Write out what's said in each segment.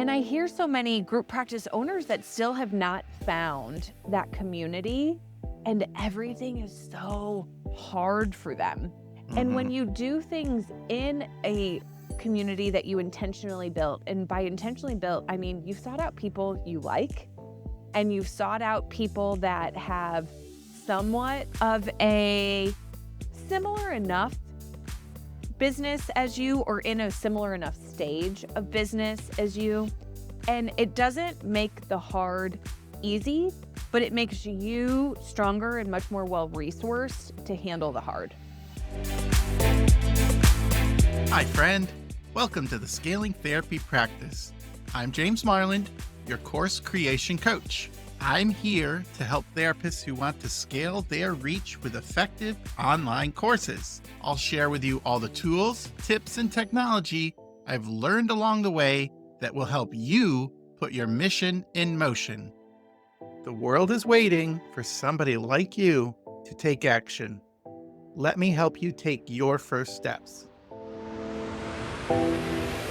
And I hear so many group practice owners that still have not found that community, and everything is so hard for them. And when you do things in a community that you intentionally built, and by intentionally built, I mean you sought out people you like, and you've sought out people that have somewhat of a similar enough business as you, or in a similar enough stage of business as you. And it doesn't make the hard easy, but it makes you stronger and much more well-resourced to handle the hard. Hi, friend. Welcome to the Scaling Therapy Practice. I'm James Marland, your course creation coach. I'm here to help therapists who want to scale their reach with effective online courses. I'll share with you all the tools, tips, and technology I've learned along the way that will help you put your mission in motion. The world is waiting for somebody like you to take action. Let me help you take your first steps.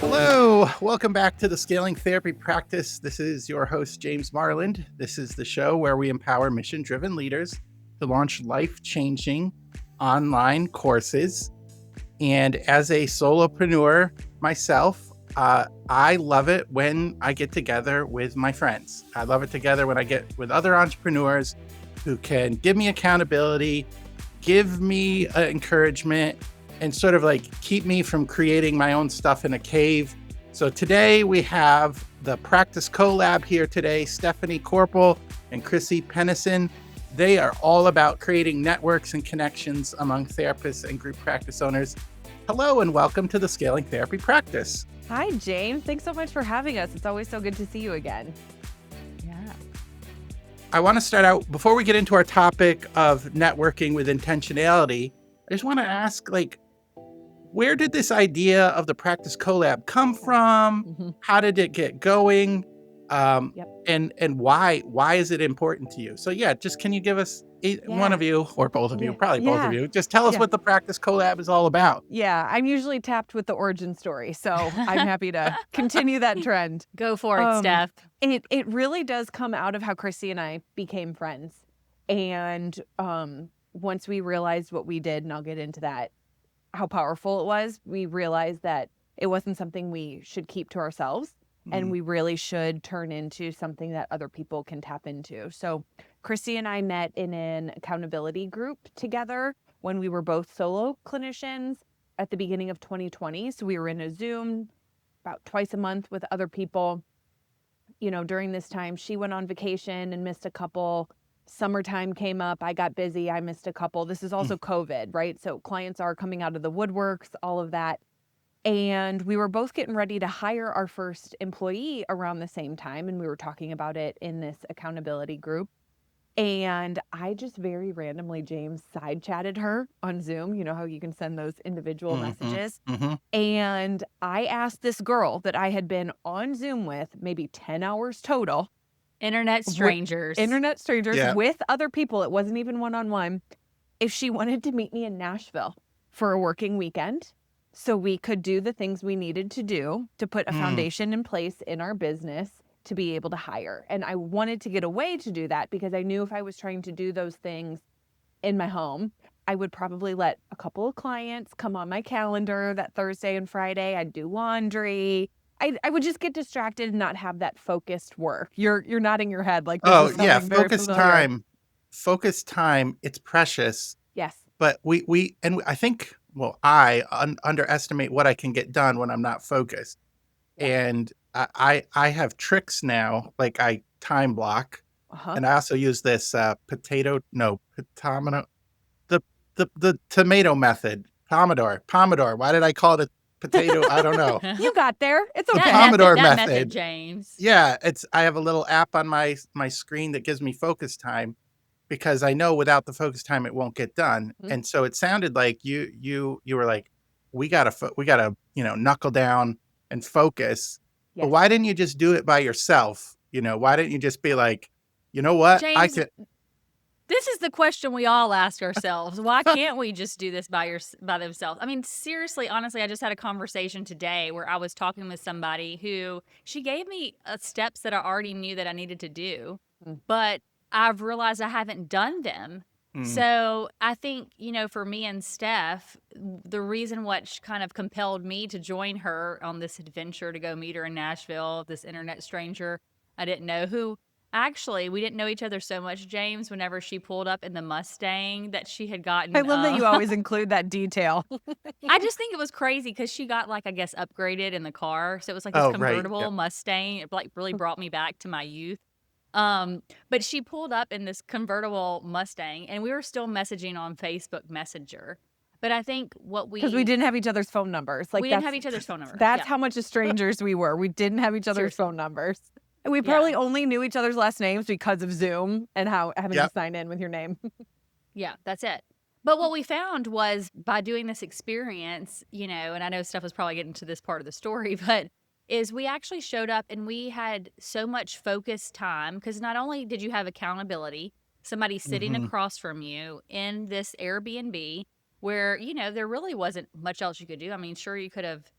Hello, welcome back to the Scaling Therapy Practice. This is your host, James Marland. This is the show where we empower mission-driven leaders to launch life-changing online courses. And as a solopreneur myself, I love it when I get together with my friends. I love it together when I get with other entrepreneurs who can give me accountability, give me encouragement, and sort of like keep me from creating my own stuff in a cave. So today we have the Practice CoLab here today, Stephanie Korpal and Christy Pennison. They are all about creating networks and connections among therapists and group practice owners. Hello and welcome to the Scaling Therapy Practice. Hi, James. Thanks so much for having us. It's always so good to see you again. Yeah. I want to start out, before we get into our topic of networking with intentionality, I just want to ask, where did this idea of the Practice CoLab come from? How did it get going? And why is it important to you? So yeah, just can you give us one of you or both of you, probably both of you, just tell us what the Practice CoLab is all about. Yeah, I'm usually tapped with the origin story, so I'm happy to continue that trend. Go for it, Steph. It really does come out of how Christy and I became friends. And once we realized what we did, and I'll get into that, how powerful it was, we realized that it wasn't something we should keep to ourselves, and we really should turn into something that other people can tap into. So Christy and I met in an accountability group together when we were both solo clinicians at the beginning of 2020. So we were in a Zoom about twice a month with other people. You know, during this time, she went on vacation and missed a couple. Summertime came up, I got busy, I missed a couple. This is also COVID, right? So clients are coming out of the woodworks, all of that. And we were both getting ready to hire our first employee around the same time. And we were talking about it in this accountability group. And I just very randomly, James, side chatted her on Zoom. You know how you can send those individual messages. And I asked this girl that I had been on Zoom with maybe 10 hours total. Internet strangers with other people. It wasn't even one-on-one. If she wanted to meet me in Nashville for a working weekend so we could do the things we needed to do to put a foundation in place in our business to be able to hire. And I wanted to get away to do that because I knew if I was trying to do those things in my home, I would probably let a couple of clients come on my calendar that Thursday and Friday. I'd do laundry. I would just get distracted and not have that focused work. You're nodding your head like this is something very familiar. Focus time. It's precious. Yes. But I think, I underestimate what I can get done when I'm not focused. And I have tricks now, like I time block, and I also use this the tomato method, Pomodoro. Why did I call it potato? I don't know. You got there. It's okay. Pomodoro that method, James. Yeah, I have a little app on my screen that gives me focus time because I know without the focus time it won't get done. And so it sounded like you were like, we gotta knuckle down and focus. Yes. But why didn't you just do it by yourself? Why didn't you just be like, you know what? James, This is the question we all ask ourselves. Why can't we just do this by themselves? I mean, seriously, honestly, I just had a conversation today where I was talking with somebody who she gave me steps that I already knew that I needed to do, Mm. but I've realized I haven't done them. Mm. So I think, for me and Steph, the reason what kind of compelled me to join her on this adventure to go meet her in Nashville, this internet stranger I didn't know who. Actually, we didn't know each other so much, James, whenever she pulled up in the Mustang that she had gotten. I love that you always include that detail. I just think it was crazy because she got, like, I guess, upgraded in the car. So it was like this Oh, right. convertible Yep. Mustang. It, like, really brought me back to my youth. But she pulled up in this convertible Mustang, and we were still messaging on Facebook Messenger. But I think Because we didn't have each other's phone numbers. Like we didn't have each other's phone numbers. That's Yeah. how much of strangers we were. We didn't have each other's Seriously. phone numbers. And we probably only knew each other's last names because of Zoom and how having to sign in with your name. Yeah, that's it. But what we found was by doing this experience, and I know Steph was probably getting to this part of the story, but is we actually showed up and we had so much focused time because not only did you have accountability, somebody sitting across from you in this Airbnb where, there really wasn't much else you could do. I mean, sure, you could have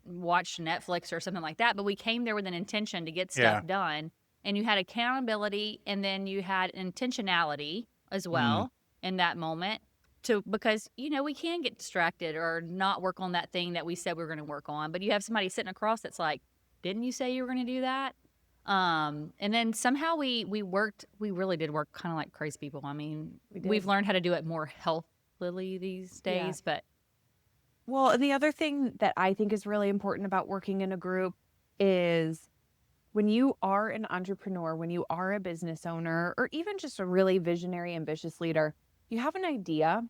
watched Netflix or something like that, but we came there with an intention to get stuff done. And you had accountability and then you had intentionality as well in that moment because, we can get distracted or not work on that thing that we said we were going to work on. But you have somebody sitting across that's like, didn't you say you were going to do that? And then somehow we really did work kind of like crazy people. I mean, we've learned how to do it more healthily these days, but. Well, and the other thing that I think is really important about working in a group is when you are an entrepreneur, when you are a business owner, or even just a really visionary, ambitious leader, you have an idea.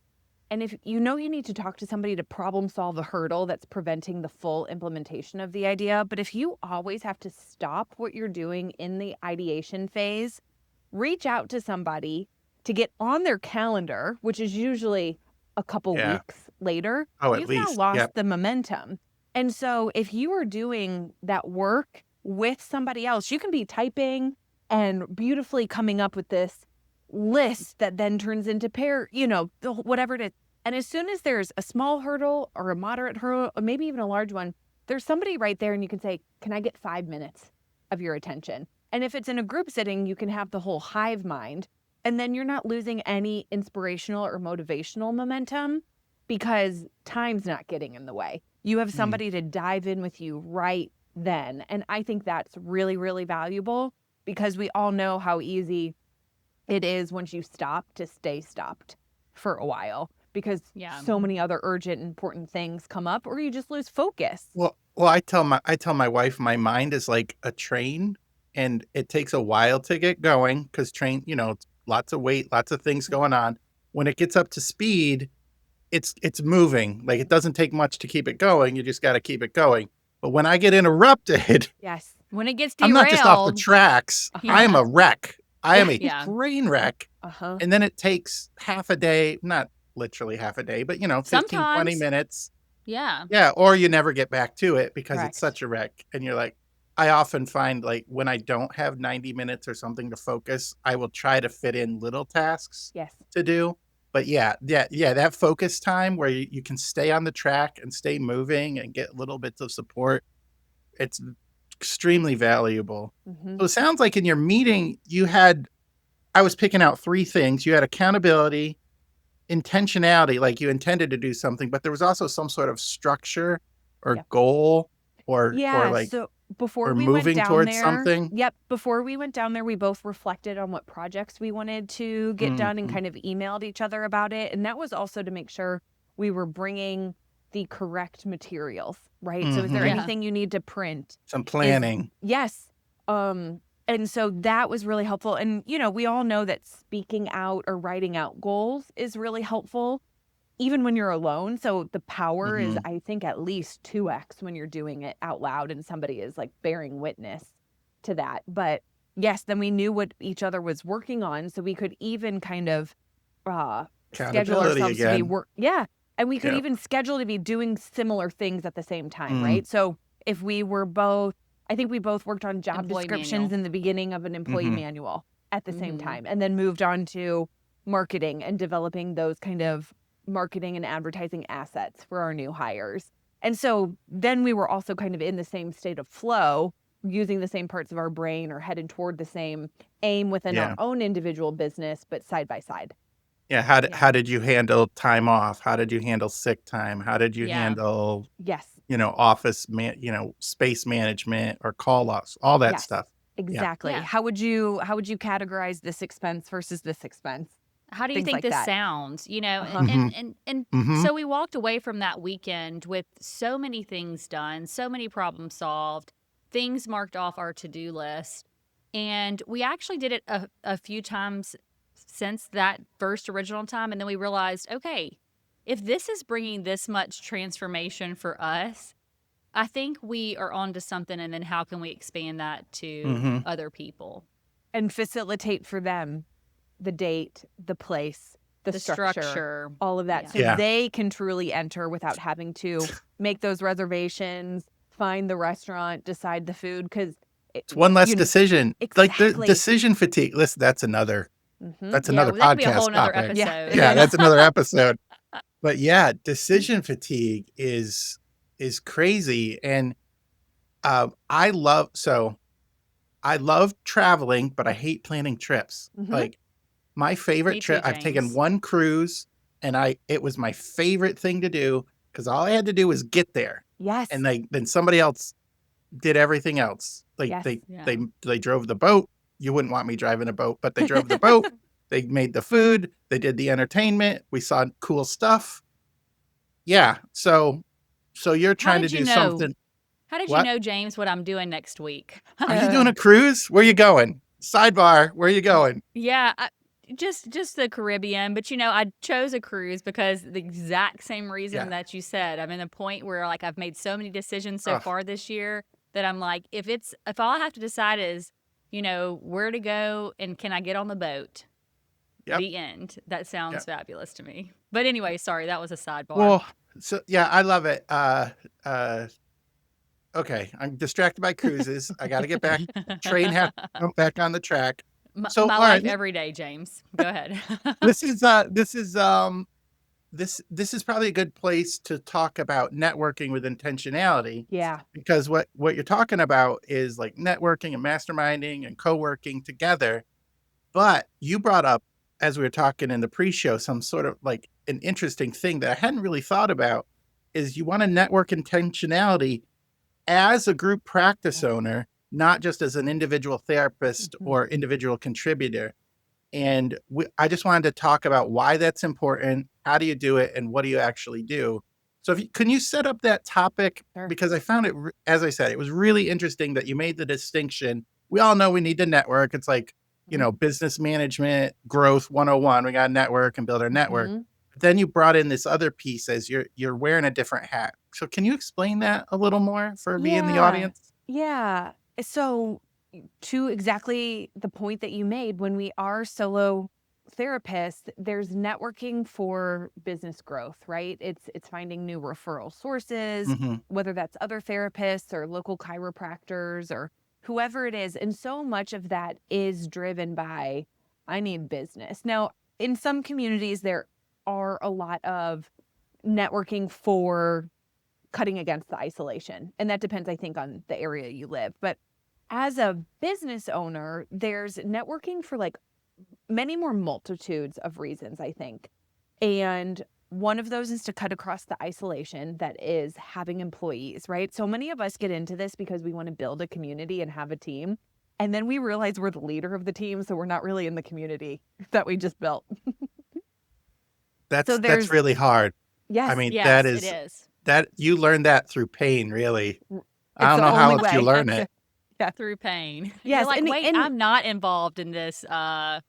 And if you need to talk to somebody to problem solve a hurdle that's preventing the full implementation of the idea. But if you always have to stop what you're doing in the ideation phase, reach out to somebody to get on their calendar, which is usually a couple weeks later, at you've now least. lost the momentum. And so if you are doing that work with somebody else, you can be typing and beautifully coming up with this list that then turns into whatever it is. And as soon as there's a small hurdle or a moderate hurdle, or maybe even a large one, there's somebody right there and you can say, can I get 5 minutes of your attention? And if it's in a group setting, you can have the whole hive mind. And then you're not losing any inspirational or motivational momentum because time's not getting in the way. You have somebody to dive in with you right then. And I think that's really, really valuable because we all know how easy it is once you stop to stay stopped for a while because so many other urgent, important things come up or you just lose focus. Well, I tell my wife my mind is like a train and it takes a while to get going because train, it's lots of weight, lots of things going on. When it gets up to speed, it's moving. Like it doesn't take much to keep it going. You just got to keep it going. But when I get interrupted, when it gets derailed, I'm not just off the tracks. I am a wreck. I am a train wreck. And then it takes half a day, not literally half a day, but 15, 20 minutes. Yeah. Yeah. Or you never get back to it because it's such a wreck. And you're like, I often find like when I don't have 90 minutes or something to focus, I will try to fit in little tasks to do. But that focus time where you can stay on the track and stay moving and get little bits of support, it's extremely valuable. So it sounds like in your meeting, I was picking out 3 things. You had accountability, intentionality, like you intended to do something, but there was also some sort of structure or goal or like so before or we moving went down towards there, something. Before we went down there, we both reflected on what projects we wanted to get done and kind of emailed each other about it. And that was also to make sure we were bringing the correct materials, right? So is there anything you need to print? Some planning. Yes. And so that was really helpful. And, we all know that speaking out or writing out goals is really helpful, even when you're alone. So the power is, I think, at least 2x when you're doing it out loud and somebody is like bearing witness to that. But yes, then we knew what each other was working on. So we could even kind of schedule ourselves to be and we could even schedule to be doing similar things at the same time, right? So if we were both, I think we both worked on job descriptions in the beginning of an employee manual at the same time and then moved on to marketing and developing those kind of marketing and advertising assets for our new hires. And so then we were also kind of in the same state of flow, using the same parts of our brain or headed toward the same aim within our own individual business, but side by side. Yeah. How did you handle time off? How did you handle sick time? How did you handle, Yes. space management or call offs, all that stuff? Exactly. Yeah. How would you categorize this expense versus this expense? How do you Things think like this that. sounds? Uh-huh. And Mhm. so we walked away from that weekend with so many things done, so many problems solved, things marked off our to-do list. And we actually did it a few times since that first original time. And then we realized, okay, if this is bringing this much transformation for us, I think we are onto something. And then how can we expand that to Mhm. other people? And facilitate for them the date, the place, the structure, all of that. Yeah. So Yeah. they can truly enter without having to make those reservations, find the restaurant, decide the food. Because It's one less decision. Like the Exactly. decision fatigue. Listen, that's another Yeah, podcast that could be a whole nother topic. episode. Yeah, that's another episode. But yeah, decision fatigue is crazy. And I love traveling, but I hate planning trips. Mhm. Like my favorite Me too, trip, I've taken James. one cruise, and it was my favorite thing to do because all I had to do was get there, Yes. and then somebody else did everything else. Like Yes. Yeah. they drove the boat. You wouldn't want me driving a boat, but they drove the boat. They made the food. They did the entertainment. We saw cool stuff. Yeah. So you're trying to did do you know? something. How did What? you know, James, what I'm doing next week? Are you doing a cruise? Where you going? Sidebar. Where you going? Yeah, just the Caribbean. But I chose a cruise because the exact same reason Yeah. that you said. I'm in a point where like I've made so many decisions so Ugh. far this year that I'm like, if all I have to decide is, where to go and can I get on the boat? Yep. The end. That sounds Yep. fabulous to me. But anyway, sorry, that was a sidebar. Well, so yeah, I love it. Okay, I'm distracted by cruises. I got to get back. Train have to come back on the track. So my all life right, every day, James. Go ahead. this is probably a good place to talk about networking with intentionality. Yeah. Because what you're talking about is like networking and masterminding and co-working together. But you brought up, as we were talking in the pre-show, some sort of like an interesting thing that I hadn't really thought about is you want to network intentionality as a group practice owner, not just as an individual therapist or individual contributor. And I just wanted to talk about why that's important. How do you do it? And what do you actually do? So can you set up that topic? Sure. Because I found it, as I said, it was really interesting that you made the distinction. We all know we need to network. It's like, business management, growth 101. We got to network and build our network. Mhm. But then you brought in this other piece as you're wearing a different hat. So can you explain that a little more for me and the audience? Yeah. So to exactly the point that you made, when we are solo therapists, there's networking for business growth, right? It's finding new referral sources, Mhm. whether that's other therapists or local chiropractors or whoever it is. And so much of that is driven by, I need business. Now, in some communities, there are a lot of networking for cutting against the isolation. And that depends, I think, on the area you live. But as a business owner, there's networking for like many more multitudes of reasons, I think. And one of those is to cut across the isolation that is having employees, right? So many of us get into this because we want to build a community and have a team. And then we realize we're the leader of the team, so we're not really in the community that we just built. That's really hard. Yes. I mean, Yes, it is. that you learned that through pain, really. I It's don't the know how only else you way. learn it. Through pain. Yes, You're like, and- wait, and- I'm not involved in this. And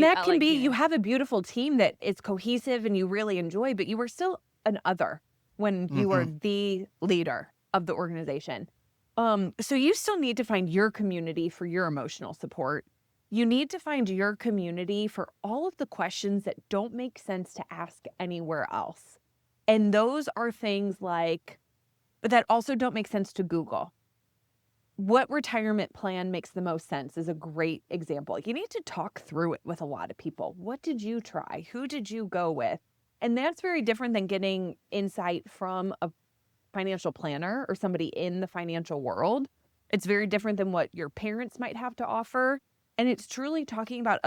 that can be, you have a beautiful team that is cohesive and you really enjoy, but you are still an other when you are the leader of the organization. So you still need to find your community for your emotional support. You need to find your community for all of the questions that don't make sense to ask anywhere else. And those are things like, that also don't make sense to Google. what retirement plan makes the most sense is a great example. You need to talk through it with a lot of people. What did you try? Who did you go with? And that's very different than getting insight from a financial planner or somebody in the financial world. It's very different than what your parents might have to offer. And it's truly talking about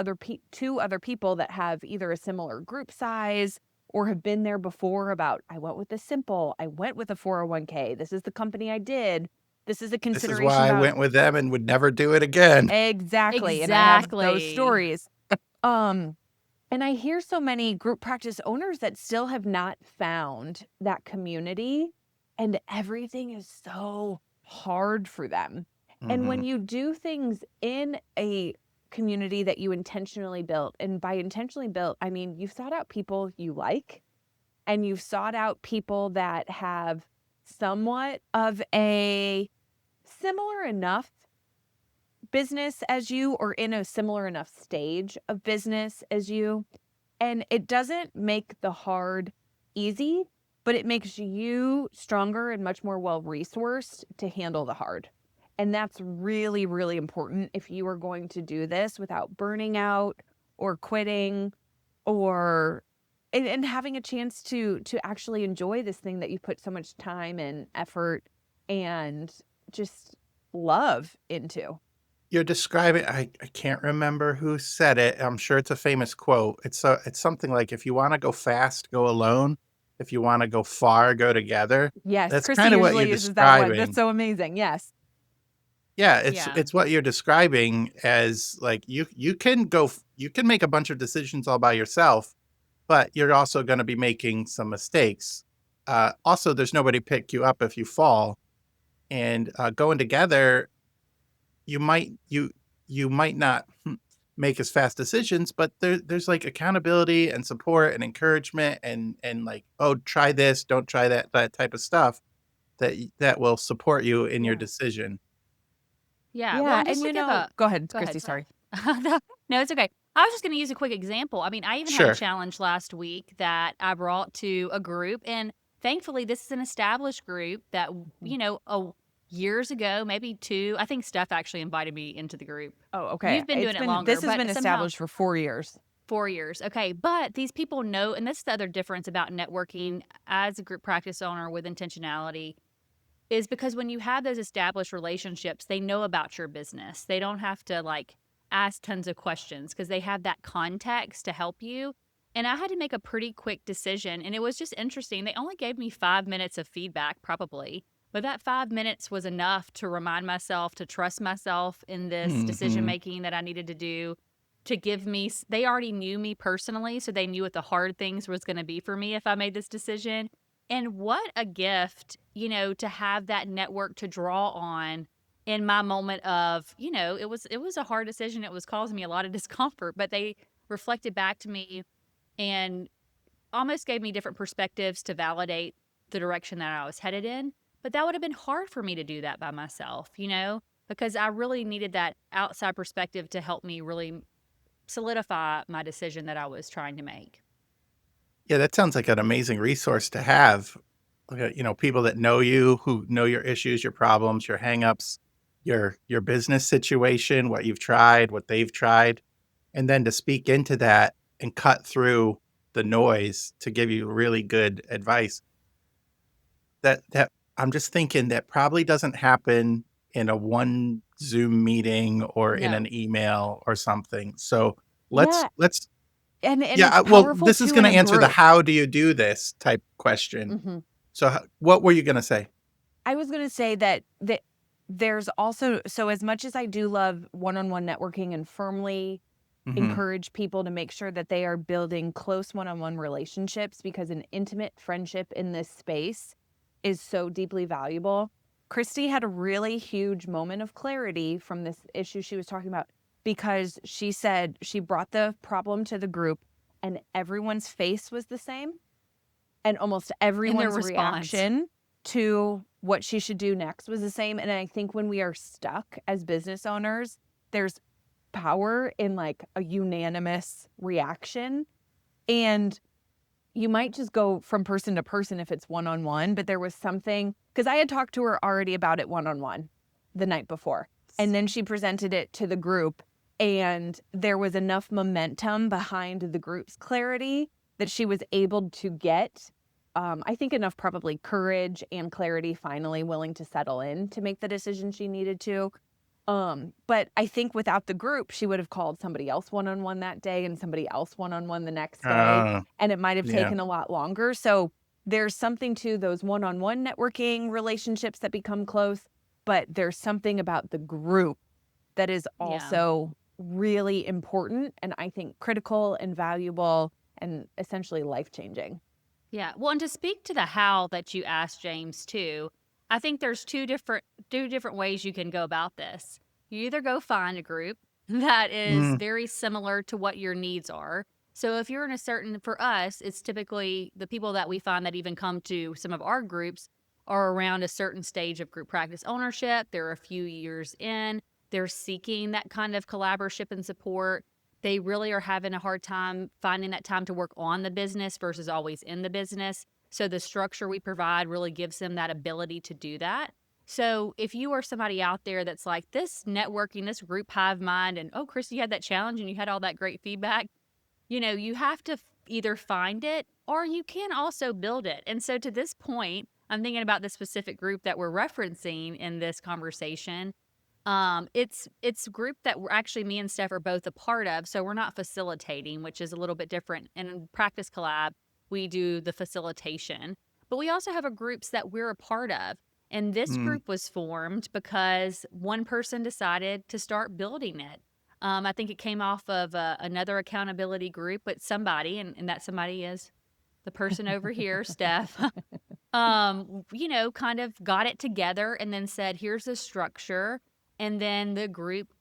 two other people that have either a similar group size or have been there before about, I went with the simple, I went with a 401k. This is the company I did. This is a This is consideration why I about went with them and would never do it again. exactly. And I have those Exactly. stories. And I hear so many group practice owners that still have not found that community, and everything is so hard for them. And when Mhm. you do things in a community that you intentionally built, and by intentionally built, I mean you've sought out people you like, and you've sought out people that have somewhat of a similar enough business as you, or in a similar enough stage of business as you. And it doesn't make the hard easy, but it makes you stronger and much more well-resourced to handle the hard. And that's really, really important if you are going to do this without burning out or quitting, or and having a chance to actually enjoy this thing that you put so much time and effort and just love into. You're describing, I can't remember who said it. I'm sure it's a famous quote. It's something like, if you want to go fast, go alone. If you want to go far, go together. Yes, That's Christy kind of what you're usually uses that one. That's describing. so amazing. Yes. Yeah, Yeah. it's what you're describing as, like, you can you can make a bunch of decisions all by yourself, but you're also going to be making some mistakes. Also, there's nobody to pick you up if you fall, and going together, you might not make as fast decisions, but there's like accountability and support and encouragement and like, oh, try this, don't try that type of stuff that will support you in your Yeah. decision. Yeah. Well, Yeah. and And just to give a go ahead, go ahead. Christy. Sorry. No, it's okay. I was just going to use a quick example. I mean, I even had a Sure. challenge last week that I brought to a group, and thankfully, this is an established group that years ago, maybe two. I think Steph actually invited me into the group. Oh, okay. You've been doing it longer, This has been but somehow established for 4 years. 4 years. Okay, but these people know, and this is the other difference about networking as a group practice owner with intentionality, is because when you have those established relationships, they know about your business. They don't have to like ask tons of questions because they have that context to help you. And I had to make a pretty quick decision. And it was just interesting. They only gave me 5 minutes of feedback, probably. But that 5 minutes was enough to remind myself to trust myself in this decision Hmm. making that I needed to do. To give me, they already knew me personally. So they knew what the hard things was going to be for me if I made this decision. And what a gift, to have that network to draw on in my moment of, it was a hard decision. It was causing me a lot of discomfort, but they reflected back to me and almost gave me different perspectives to validate the direction that I was headed in. But that would have been hard for me to do that by myself, because I really needed that outside perspective to help me really solidify my decision that I was trying to make. Yeah, that sounds like an amazing resource to have. People that know you, who know your issues, your problems, your hangups, your business situation, what you've tried, what they've tried, and then to speak into that and cut through the noise to give you really good advice. That I'm just thinking that probably doesn't happen in a one Zoom meeting or in No. an email or something. So Yeah. let's And yeah, it's well, powerful this is too in gonna a answer the group. "how do you do this" type question. Hmm. So, what were you gonna say? I was going to say that there's also, so as much as I do love one-on-one networking and firmly Mhm. encourage people to make sure that they are building close one-on-one relationships, because an intimate friendship in this space is so deeply valuable. Christy had a really huge moment of clarity from this issue she was talking about, because she said she brought the problem to the group and everyone's face was the same, and almost In their everyone's response. reaction to what she should do next was the same. And I think when we are stuck as business owners, there's power in like a unanimous reaction. And you might just go from person to person if it's one-on-one, but there was something, because I had talked to her already about it one-on-one. the night before. And then she presented it to the group, and there was enough momentum behind the group's clarity that she was able to get, I think, enough probably courage and clarity, finally willing to settle in to make the decision she needed to. But I think without the group, she would have called somebody else one-on-one that day and somebody else one-on-one the next day. And it might have Yeah. taken a lot longer. So there's something to those one-on-one networking relationships that become close, but there's something about the group that is also really important, and I think critical and valuable and essentially life-changing. Yeah. Well, and to speak to the how that you asked James too, I think there's two different ways you can go about this. You either go find a group that is very similar to what your needs are. So if you're in a certain, for us, it's typically the people that we find that even come to some of our groups are around a certain stage of group practice ownership. They're a few years in. They're seeking that kind of collaboration and support. They really are having a hard time finding that time to work on the business versus always in the business. So the structure we provide really gives them that ability to do that. So if you are somebody out there that's like this networking, this group hive mind, and oh, Christy, you had that challenge and you had all that great feedback, you have to either find it or you can also build it. And so to this point, I'm thinking about the specific group that we're referencing in this conversation. It's a group that we're actually, me and Steph are both a part of. So we're not facilitating, which is a little bit different. And in Practice CoLab, we do the facilitation, but we also have a groups that we're a part of. And this group was formed because one person decided to start building it. I think it came off of another accountability group, but somebody, and that somebody is the person over here, Steph, kind of got it together and then said, here's the structure. And then the group,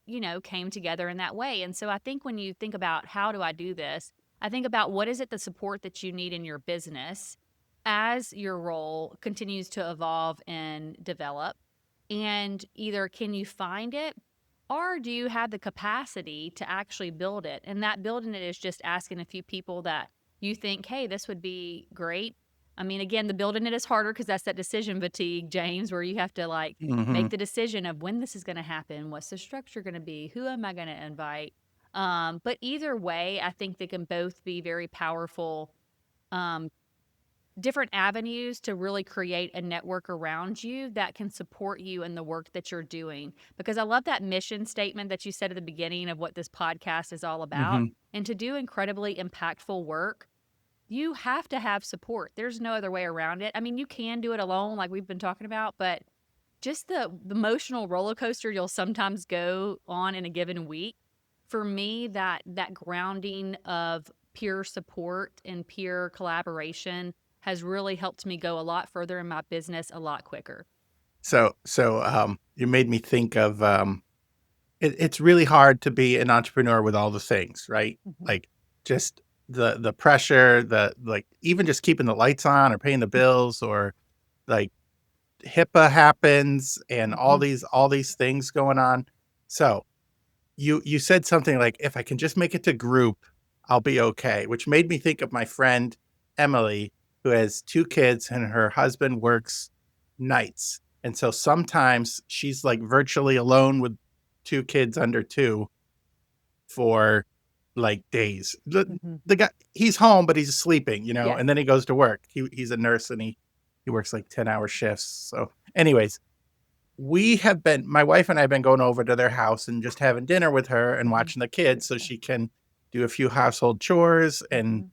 came together in that way. And so I think when you think about how do I do this, I think about what is it the support that you need in your business as your role continues to evolve and develop. And either can you find it or do you have the capacity to actually build it? And that building it is just asking a few people that you think, hey, this would be great. I mean, again, the building it is harder because that's that decision fatigue, James, where you have to make the decision of when this is going to happen, what's the structure going to be, who am I going to invite? But either way, I think they can both be very powerful, different avenues to really create a network around you that can support you in the work that you're doing. Because I love that mission statement that you said at the beginning of what this podcast is all about. And to do incredibly impactful work, you have to have support. There's no other way around it. I mean, you can do it alone like we've been talking about, but just the emotional roller coaster you'll sometimes go on in a given week. For me, that grounding of peer support and peer collaboration has really helped me go a lot further in my business a lot quicker. So you made me think of it's really hard to be an entrepreneur with all the things, right? Like just the pressure, even just keeping the lights on or paying the bills, or like HIPAA happens and all these things going on. So you said something like, if I can just make it to group, I'll be okay, which made me think of my friend Emily, who has 2 kids and her husband works nights. And so sometimes she's like virtually alone with 2 kids under 2 for like days. The guy, he's home, but he's sleeping, and then he goes to work. He's a nurse and he works like 10-hour shifts. So anyways, my wife and I have been going over to their house and just having dinner with her and watching the kids so she can do a few household chores and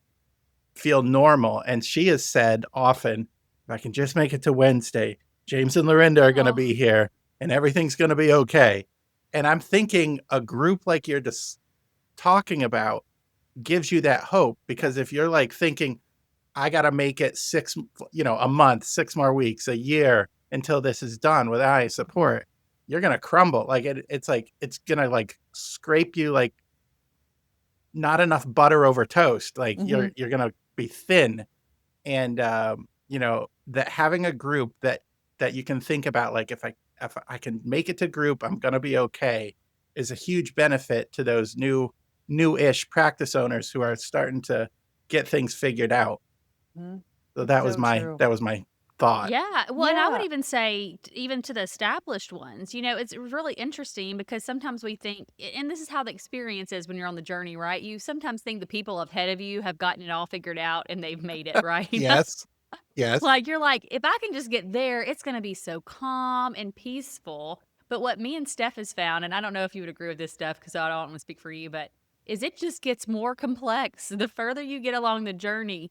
feel normal. And she has said often, if I can just make it to Wednesday, James and Lorinda are going to be here and everything's going to be okay. And I'm thinking a group like you're just talking about gives you that hope, because if you're like thinking, I got to make it a month, 6 more weeks, a year until this is done without any support, you're going to crumble. Like it's going to like scrape you like not enough butter over toast. Like you're going to be thin. And, that having a group that you can think about, like, if I can make it to group, I'm going to be okay, is a huge benefit to those new-ish practice owners who are starting to get things figured out. So that was my thought. Yeah. Well, and I would Yeah. even say, even to the established ones, it's really interesting because sometimes we think, and this is how the experience is when you're on the journey, right? You sometimes think the people ahead of you have gotten it all figured out and they've made it, right? Yes. Yes. Like, you're like, if I can just get there, it's going to be so calm and peaceful. But what me and Steph has found, and I don't know if you would agree with this, Steph, because I don't want to speak for you, but is it just gets more complex. The further you get along the journey,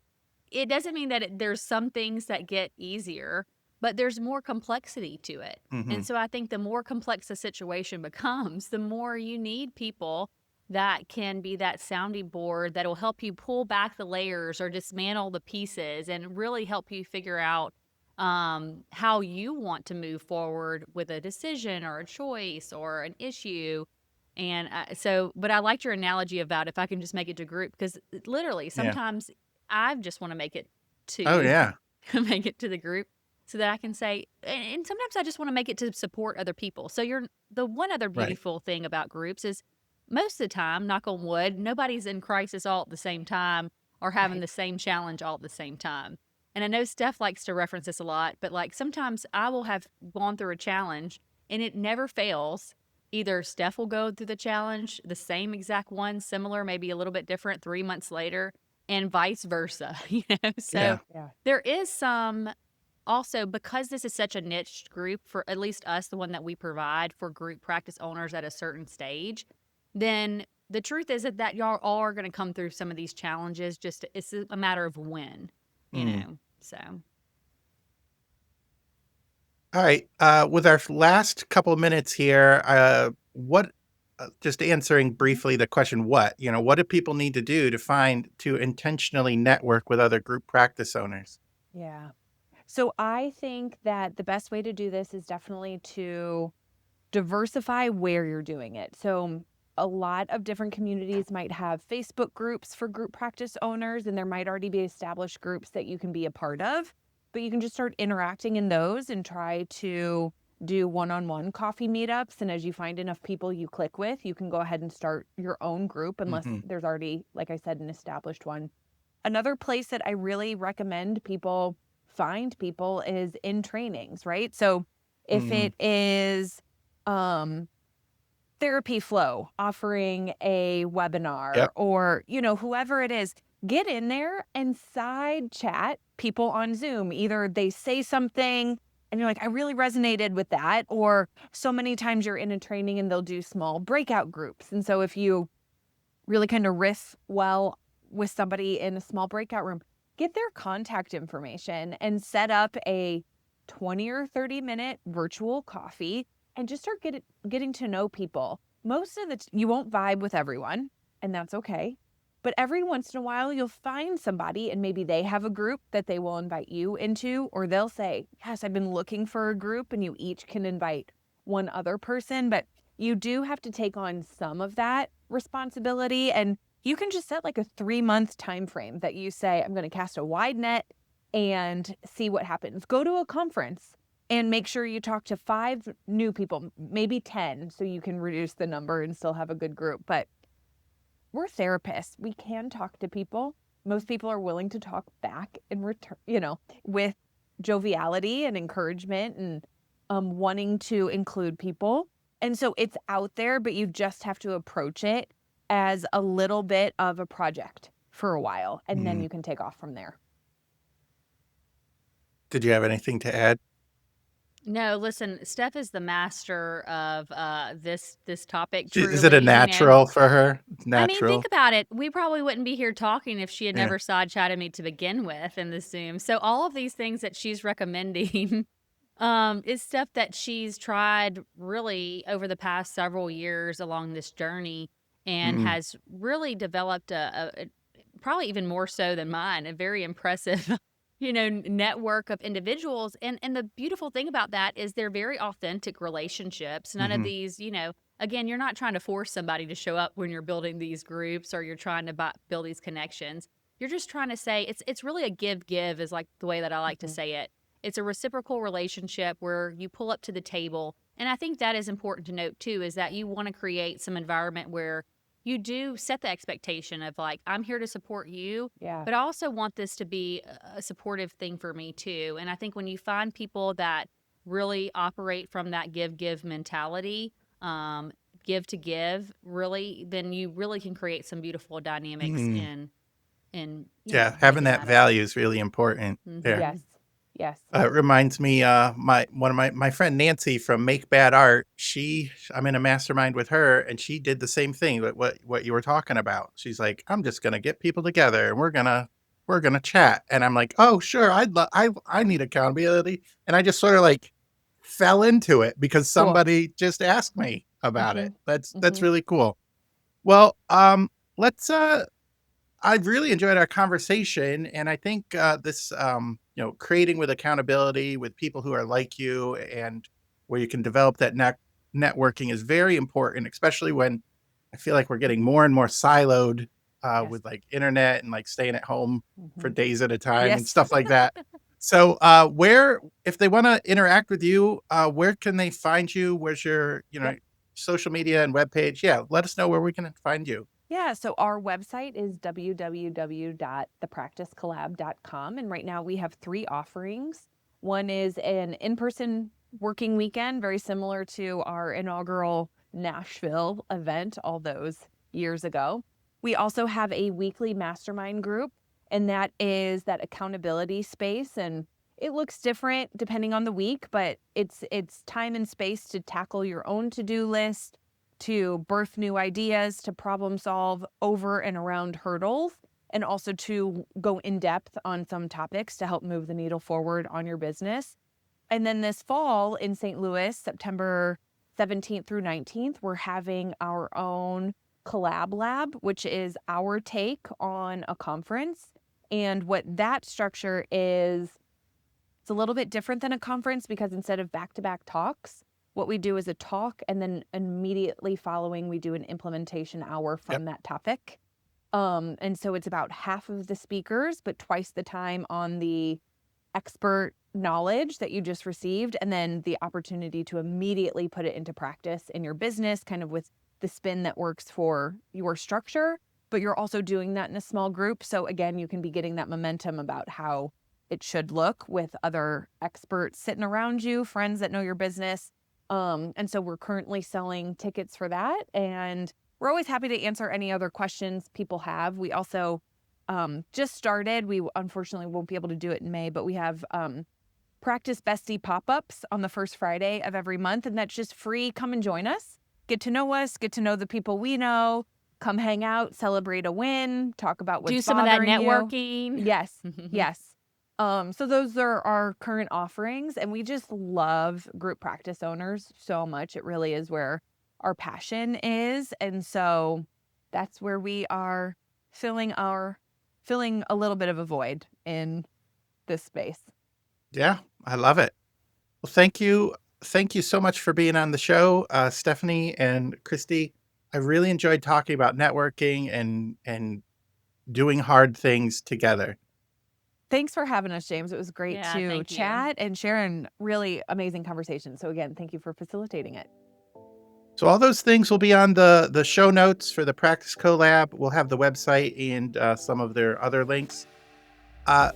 it doesn't mean that there's some things that get easier, but there's more complexity to it. Hmm. And so I think the more complex the situation becomes, the more you need people that can be that sounding board that will help you pull back the layers or dismantle the pieces and really help you figure out how you want to move forward with a decision or a choice or an issue. And but I liked your analogy about if I can just make it to group, because literally Yeah. sometimes I just want to make it Oh, to yeah. make it to the group so that I can say, and sometimes I just want to make it to support other people. So the one other Right. beautiful thing about groups is most of the time, knock on wood, nobody's in crisis all at the same time or having Right. the same challenge all at the same time. And I know Steph likes to reference this a lot, but like sometimes I will have gone through a challenge and it never fails. Either Steph will go through the challenge, the same exact one, similar, maybe a little bit different 3 months later, and vice versa. So Yeah. Yeah. there is some also, because this is such a niche group, for at least us, the one that we provide for group practice owners at a certain stage, then the truth is that y'all all are going to come through some of these challenges. Just it's a matter of when, Mm. So All right. With our last couple of minutes here, just answering Mhm. briefly the question, what do people need to do to intentionally network with other group practice owners? Yeah. So I think that the best way to do this is definitely to diversify where you're doing it. So a lot of different communities might have Facebook groups for group practice owners, and there might already be established groups that you can be a part of, but you can just start interacting in those and try to do one-on-one coffee meetups. And as you find enough people you click with, you can go ahead and start your own group unless Hmm. there's already, like I said, an established one. Another place that I really recommend people find people is in trainings, right? So if Hmm. it is um, Therapy Flow offering a webinar Yep. or, whoever it is, get in there and side chat people on Zoom. Either they say something and you're like, I really resonated with that, or so many times you're in a training and they'll do small breakout groups. And so if you really kind of riff well with somebody in a small breakout room, get their contact information and set up a 20 or 30-minute virtual coffee and just start getting to know people. Most of you won't vibe with everyone, and that's okay. But every once in a while, you'll find somebody and maybe they have a group that they will invite you into, or they'll say, yes, I've been looking for a group, and you each can invite one other person. But you do have to take on some of that responsibility, and you can just set like a 3-month time frame that you say, I'm going to cast a wide net and see what happens. Go to a conference and make sure you talk to 5 new people, maybe 10, so you can reduce the number and still have a good group. But we're therapists. We can talk to people. Most people are willing to talk back in return, with joviality and encouragement and wanting to include people. And so it's out there, but you just have to approach it as a little bit of a project for a while, and then Mm. you can take off from there. Did you have anything to add? no, listen, Steph is the master of this topic. Is it a Truly, natural for her? It's I mean, think natural. about it. We probably wouldn't be here talking if she had Yeah. never side chatted me to begin with in the Zoom. So all of these things that she's recommending is stuff that she's tried really over the past several years along this journey and Mm. has really developed probably even more so than mine, a very impressive, network of individuals. And the beautiful thing about that is they're very authentic relationships. None of Hmm. these, again, you're not trying to force somebody to show up when you're building these groups or you're trying to build these connections. You're just trying to say it's really a give is like the way that I like to Mhm. say it. It's a reciprocal relationship where you pull up to the table. And I think that is important to note too, is that you want to create some environment where you do set the expectation of like, I'm here to support you, Yeah. but I also want this to be a supportive thing for me too. And I think when you find people that really operate from that give mentality, give to give, really, then you really can create some beautiful dynamics Mm. in Yeah, having making that that value is really important there. Yes. Yes. It reminds me, one of my friend Nancy from Make Bad Art. I'm in a mastermind with her, and she did the same thing. What you were talking about. She's like, I'm just gonna get people together, and we're gonna chat. And I'm like, oh sure, I need accountability, and I just sort of like fell into it because Cool. somebody just asked me about it. That's Mhm. really cool. Well, let's I've really enjoyed our conversation, and I think this, creating with accountability with people who are like you, and where you can develop that networking is very important, especially when I feel like we're getting more and more siloed Yes. with like internet and like staying at home for Mhm. days at a time and Yes. stuff like that. So, if they want to interact with you, where can they find you? Where's your, Yep. social media and webpage? Yeah, let us know where we can find you. Yeah, so our website is www.thepracticecolab.com. And right now we have 3 offerings. One is an in-person working weekend, very similar to our inaugural Nashville event all those years ago. We also have a weekly mastermind group, and that is that accountability space. And it looks different depending on the week, but it's time and space to tackle your own to-do list, to birth new ideas, to problem solve over and around hurdles, and also to go in depth on some topics to help move the needle forward on your business. And then this fall in St. Louis, September 17th through 19th, we're having our own CoLab Lab, which is our take on a conference. And what that structure is, it's a little bit different than a conference because instead of back-to-back talks, what we do is a talk, and then immediately following, we do an implementation hour Yep. from that topic. And so it's about half of the speakers, but twice the time on the expert knowledge that you just received, and then the opportunity to immediately put it into practice in your business, kind of with the spin that works for your structure. But you're also doing that in a small group. So again, you can be getting that momentum about how it should look with other experts sitting around you, friends that know your business. And so we're currently selling tickets for that. And we're always happy to answer any other questions people have. We also just started. We unfortunately won't be able to do it in May, but we have Practice Bestie pop-ups on the first Friday of every month. And that's just free. Come and join us. Get to know us. Get to know the people we know. Come hang out, celebrate a win, talk about what's do some of that bothering you. networking. Yes, yes. So those are our current offerings, and we just love group practice owners so much. It really is where our passion is. And so that's where we are filling a little bit of a void in this space. Yeah, I love it. Well, thank you. Thank you so much for being on the show, Stephanie and Christy. I really enjoyed talking about networking and doing hard things together. Thanks for having us, James. It was great Yeah, to thank you. chat and share an really amazing conversation. So again, thank you for facilitating it. So all those things will be on the show notes for the Practice CoLab. We'll have the website and some of their other links.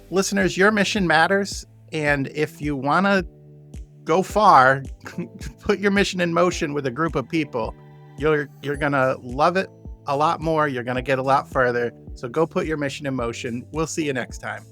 Listeners, your mission matters, and if you want to go far, put your mission in motion with a group of people. You're gonna love it a lot more. You're gonna get a lot further. So go put your mission in motion. We'll see you next time.